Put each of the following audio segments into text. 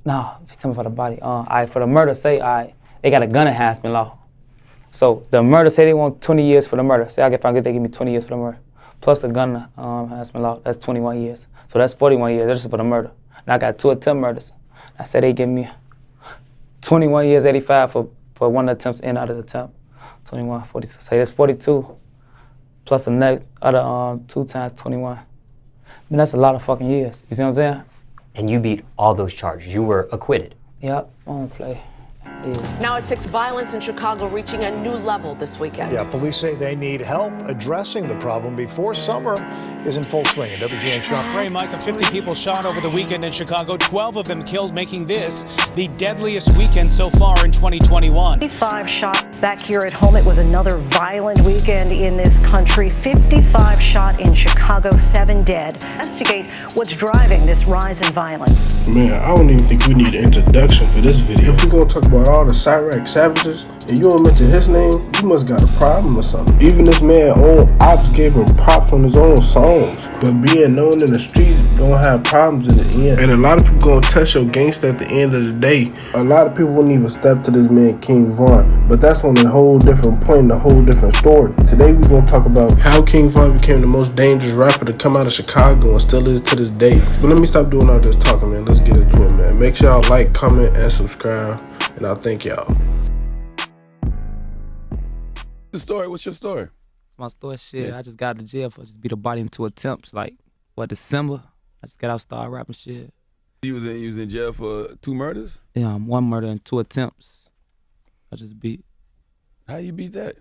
No, if you tell me for the body. For the murder, say, they got a gun enhancement law. So the murder, say they want 20 years for the murder. Say I get found guilty, they give me 20 years for the murder. Plus the gun enhancement law, that's 21 years. So that's 41 years, that's just for the murder. And I got 2 attempt murders. I said they give me 21 years, 85 for one attempts in out of the attempt. 21, 42, say that's 42. Plus the next other 2 times 21. I mean, that's a lot of fucking years. You see what I'm saying? And you beat all those charges. You were acquitted. Yep, I don't play. Yeah. Now at 6, violence in Chicago reaching a new level this weekend. Yeah, police say they need help addressing the problem before summer is in full swing. WGN Sean. Ray, Micah, 50 people shot over the weekend in Chicago, 12 of them killed, making this the deadliest weekend so far in 2021. 55 shot back here at home. It was another violent weekend in this country. 55 shot in Chicago, 7 dead. Investigate what's driving this rise in violence. Man, I don't even think we need an introduction for this video. If we're gonna talk about all the Cyrac savages and you don't mention his name, you must got a problem or something. Even this man own ops gave him props on his own songs, but being known in the streets gonna have problems in the end. And a lot of people gonna test your gangster at the end of the day. A lot of people wouldn't even step to this man King Von, but that's on a whole different point and a whole different story. Today we gonna talk about how King Von became the most dangerous rapper to come out of Chicago and still is to this day. But let me stop doing all this talking, man. Let's get into it, man. Make sure y'all like, comment, and subscribe. And I'll thank y'all. The story? What's your story? My story, shit. Yeah. I just got out of jail for just beat a body in 2 attempts. Like, December? I just got out, started rapping shit. You was in jail for 2 murders? Yeah, 1 murder and 2 attempts. I just beat. How you beat that?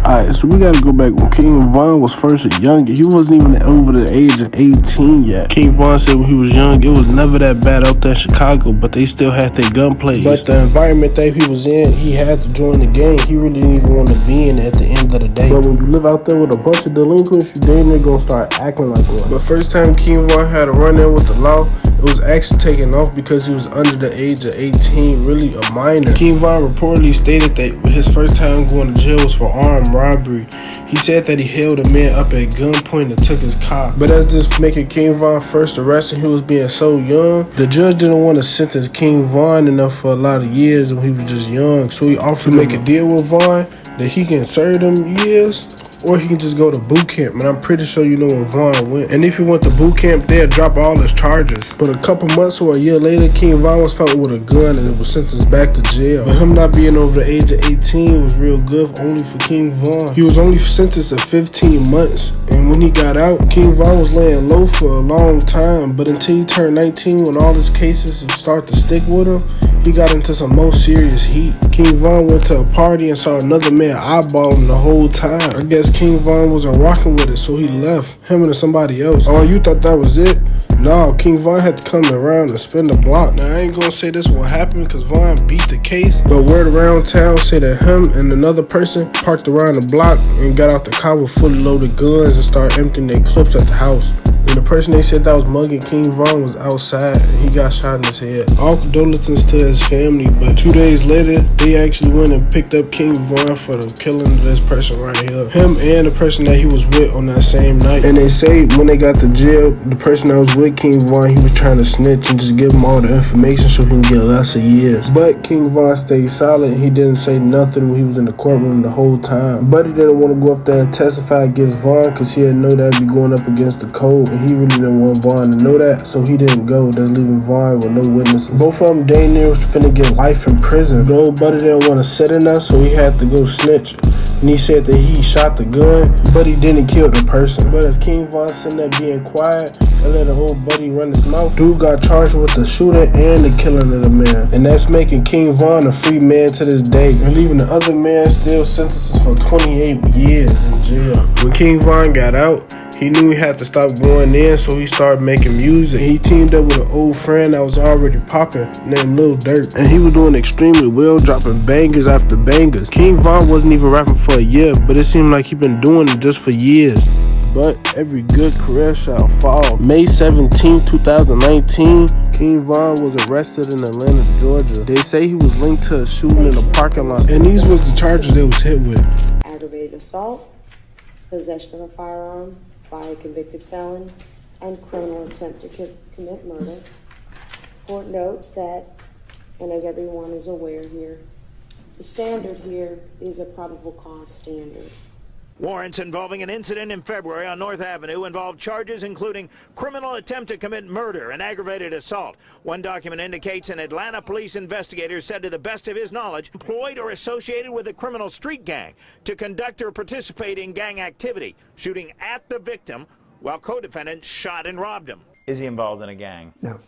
Alright, so we gotta go back when King Von was first a youngin'. He wasn't even over the age of 18 yet. King Von said when he was young, it was never that bad out there in Chicago, but they still had their gunplay. But the environment that he was in, he had to join the gang. He really didn't even want to be in it at the end of the day. But when you live out there with a bunch of delinquents, you damn near gonna start acting like one. But first time King Von had a run-in with the law, it was actually taken off because he was under the age of 18, really a minor. King Von reportedly stated that his first time going to jail was for armed robbery. He said that he held a man up at gunpoint and took his car. But as this making King Von first arrest and he was being so young, the judge didn't want to sentence King Von enough for a lot of years when he was just young. So he offered to make a deal with Von that he can serve them years, or he can just go to boot camp, and I'm pretty sure you know where Von went. And if he went to boot camp, they'd drop all his charges. But a couple months or a year later, King Von was found with a gun and it was sentenced back to jail. But him not being over the age of 18 was real good only for King Von. He was only sentenced to 15 months. And when he got out, King Von was laying low for a long time. But until he turned 19, when all his cases started to stick with him, he got into some more serious heat. King Von went to a party and saw another man eyeball him the whole time. I guess King Von wasn't rocking with it, so he left, him and somebody else. Oh, you thought that was it? No, King Von had to come around and spin the block. Now, I ain't gonna say this will happen because Von beat the case, but word around town say that him and another person parked around the block and got out the car with fully loaded guns and started emptying their clips at the house. And the person they said that was mugging King Von was outside and he got shot in his head. All condolences to his family, but 2 days later, they actually went and picked up King Von for the killing of this person right here. Him and the person that he was with on that same night. And they say when they got to jail, the person that was with King Von, he was trying to snitch and just give him all the information so he can get lesser years. But King Von stayed silent. He didn't say nothing when he was in the courtroom the whole time. But he didn't want to go up there and testify against Von because he didn't know that'd be going up against the code. And he really didn't want Von to know that, so he didn't go, thus leaving Von with no witnesses. Both of them dang near was finna get life in prison. The old buddy didn't want to sit in there, so he had to go snitch. And he said that he shot the gun, but he didn't kill the person. But as King Von sitting there being quiet and let the old buddy run his mouth, dude got charged with the shooting and the killing of the man. And that's making King Von a free man to this day, and leaving the other man still sentences for 28 years in jail. When King Von got out, he knew he had to stop going in, so he started making music. He teamed up with an old friend that was already popping, named Lil Durk. And he was doing extremely well, dropping bangers after bangers. King Von wasn't even rapping for a year, but it seemed like he'd been doing it just for years. But every good career shall fall. May 17, 2019, King Von was arrested in Atlanta, Georgia. They say he was linked to a shooting in a parking lot. And these was the charges they was hit with. Aggravated assault, possession of a firearm by a convicted felon, and criminal attempt to commit murder. Court notes that, and as everyone is aware here, the standard here is a probable cause standard. Warrants involving an incident in February on North Avenue involved charges including criminal attempt to commit murder and aggravated assault. One document indicates an Atlanta police investigator said to the best of his knowledge employed or associated with a criminal street gang to conduct or participate in gang activity, shooting at the victim while co-defendants shot and robbed him. Is he involved in a gang? No.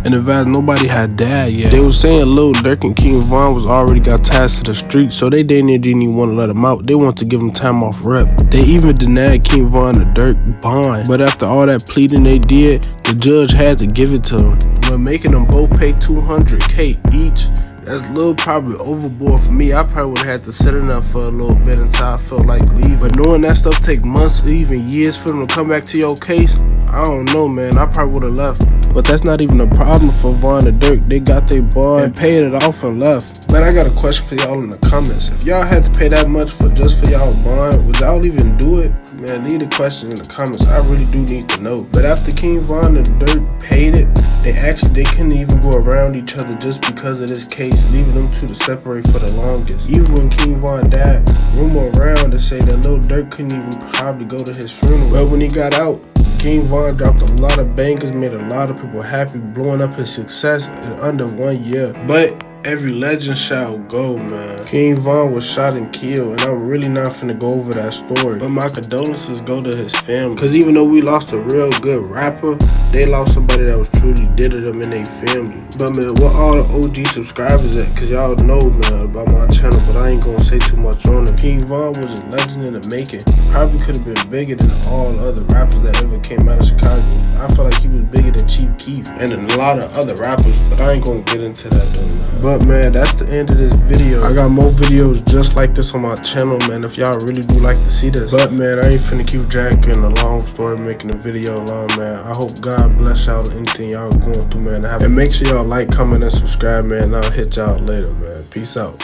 And advised nobody had died yet. They was saying Lil Durk and King Von was already got ties to the street, so they didn't even want to let him out. They wanted to give him time off rep. They even denied King Von the Durk bond. But after all that pleading they did, the judge had to give it to him. But making them both pay $200K each, that's a little probably overboard for me. I probably would have had to sit in there for a little bit until I felt like leaving. But knowing that stuff take months, even years for them to come back to your case, I don't know, man. I probably would have left. But that's not even a problem for Von and Durk. They got their bond and paid it off and left. Man, I got a question for y'all in the comments. If y'all had to pay that much for just for y'all bond, would y'all even do it? Man, leave the question in the comments. I really do need to know. But after King Von and Durk paid it, they couldn't even go around each other just because of this case, leaving them two to separate for the longest. Even when King Von died, rumor around to say that Lil Durk couldn't even probably go to his funeral. But when he got out, King Von dropped a lot of bangers, made a lot of people happy, blowing up his success in under 1 year. But every legend shall go, man. King Von was shot and killed, and I'm really not finna go over that story. But my condolences go to his family. Cause even though we lost a real good rapper, they lost somebody that was truly dead to them in their family. But man, what all the OG subscribers at? Cause y'all know, man, about my channel, but I ain't gonna say too much on it. King Von was a legend in the making. Probably could have been bigger than all other rappers that ever came out of Chicago. I feel like he was bigger than Chief Keef and a lot of other rappers, but I ain't gonna get into that though, man. But man, that's the end of this video. I got more videos just like this on my channel, man, if y'all really do like to see this. But man, I ain't finna keep dragging a long story, making the video long, man. I hope God bless y'all and anything y'all going through, man. And make sure y'all like, comment, and subscribe, man. I'll hit y'all later, man. Peace out.